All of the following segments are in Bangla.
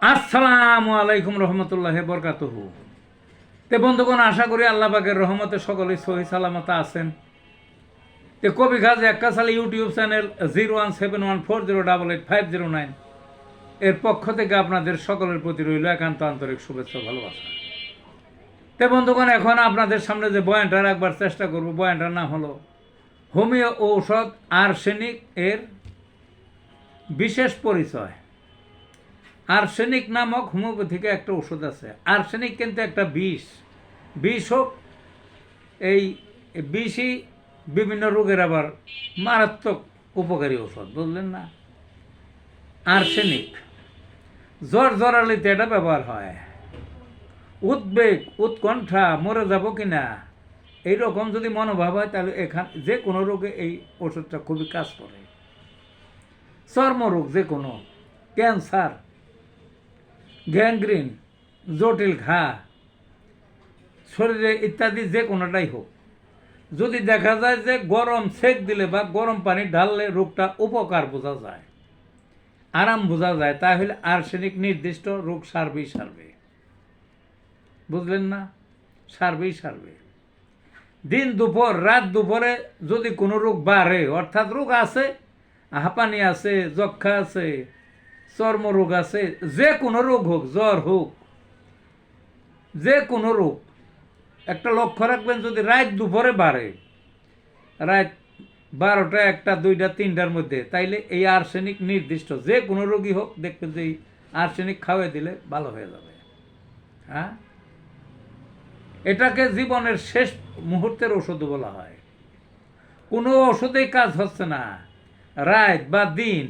আসসালামু আলাইকুম রহমতুল্লাহ বরকাতুহু। তে বন্ধুগণ, আশা করি আল্লাহ পাকের রহমতে সকলেই সহি সালামত আছেন। তে কবি খাজ এক্কাশালী ইউটিউব চ্যানেল 017140885009 এর পক্ষ থেকে আপনাদের সকলের প্রতি রইল একান্ত আন্তরিক শুভেচ্ছা ভালোবাসা। তে বন্ধুগণ, এখন আপনাদের সামনে যে বয়ানটা রাখবার চেষ্টা করব, বয়ানটার নাম হলো হোমিও ঔষধ আর্সেনিক এর বিশেষ পরিচয়। আর্সেনিক নামক হোমিওপ্যাথিকে একটা ওষুধ আছে। আর্সেনিক কিন্তু একটা বিষ। বিষ হোক, এই বিষই বিভিন্ন রোগের আবার মারাত্মক উপকারী ওষুধ, বুঝলেন না? আর্সেনিক জ্বর জরালিতে এটা ব্যবহার হয়। উদ্বেগ, উৎকণ্ঠা, মরে যাব কিনা এইরকম যদি মনোভাব হয়, তাহলে যে কোনো রোগে এই ওষুধটা খুবই কাজ করে। চর্মরোগ, যে কোনো ক্যান্সার, গ্যাংগ্রিন, জটিল ঘা শরীরে ইত্যাদি যে কোনোটাই হোক, যদি দেখা যায় যে গরম সেক দিলে বা গরম পানি ঢাললে রোগটা উপকার বোঝা যায়, আরাম বোঝা যায়, তাহলে আর্সেনিক নির্দিষ্ট রোগ সারবেই সারবে। বুঝলেন না? সারবেই সারবে। দিন দুপুর, রাত দুপুরে যদি কোনো রোগ বাড়ে, অর্থাৎ রোগ আছে, হাঁপানি আছে, যক্ষা আছে, চর্মরোগ আছে, যে কোনো রোগ হোক, জ্বর হোক, যে কোনো রোগ, একটা লক্ষ্য রাখবেন, যদি রাত দুপুরে বাড়ে, রাত 12টা, 1টা, 2টা, 3টার মধ্যে, তাইলে এই আর্সেনিক নির্দিষ্ট যে কোনো রোগী হোক, দেখবেন যে এই আর্সেনিক খাওয়াই দিলে ভালো হয়ে যাবে। হ্যাঁ, এটাকে জীবনের শেষ মুহূর্তের ওষুধ বলা হয়। কোনো ওষুধেই কাজ হচ্ছে না, রাত বা দিন,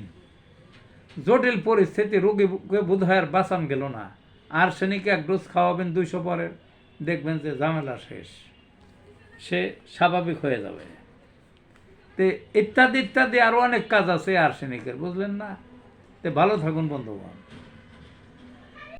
জটিল পরিস্থিতি, রোগীকে বোধ হয় আর বাঁচান গেল না, আর্সেনিক এক ডোজ খাওয়াবেন 200 পরে, দেখবেন যে ঝামেলা শেষ, সে স্বাভাবিক হয়ে যাবে। তে ইত্যাদি ইত্যাদি আরও অনেক কাজ আছে আর্সেনিকের, বুঝলেন না? তে ভালো থাকুন বন্ধুগণ।